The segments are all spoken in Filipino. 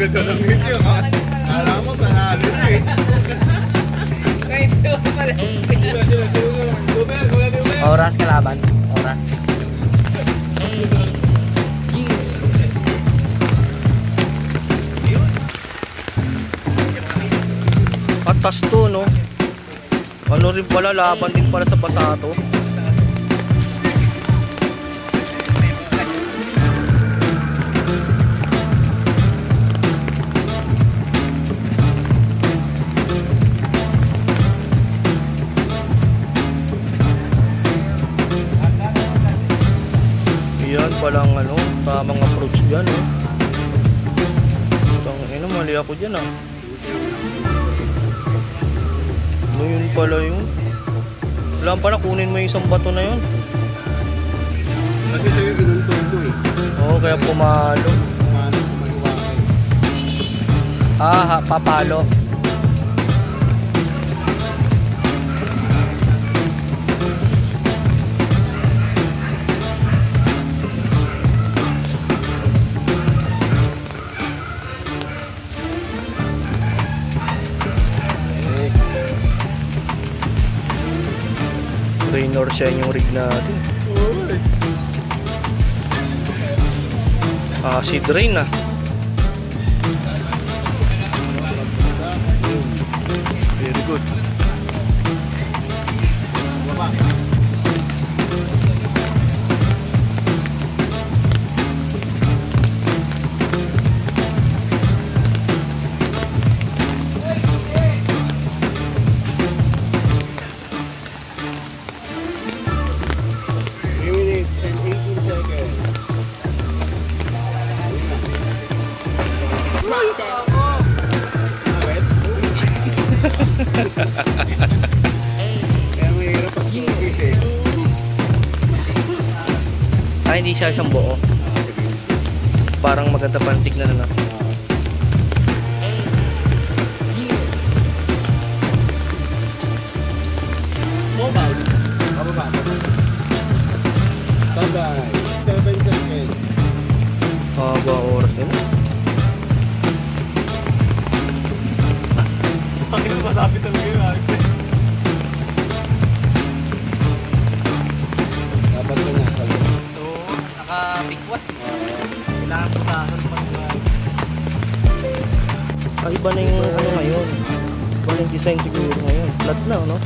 ganda ng video. Kala mo, panalo na eh. Oras kalaban. Oras. Atas to, no? Ano rin pala, laban din pala sa Basato. Yan palang ano, tamang approach dyan, eh. Ano, mali ako dyan, ah. Ano yun pala yun? Wala pa na, kunin mo yung isang bato na yun. Kasi sa'yo ginuntundo eh. Oo, kaya pumalo. Pumalo, kumaliwakan. Ah, papalo. Trainer siya yung rig natin. Acid rain, ah. Very good. Kaya mahirap pag-focus eh. Hindi siya siyang buo. Parang maganda pang tignan na. Mobile. Bababa. Bye-bye. 7 seconds. Haba oras nila. Bakit malapit talaga yung arte? Dapat ko na sa loob. So, naka-bigwas. Kailangan ko sa akin pag-drive. Iba na yung ano ngayon. Iba na yung design siguro ngayon. Flat na, no?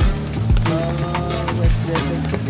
West Jet.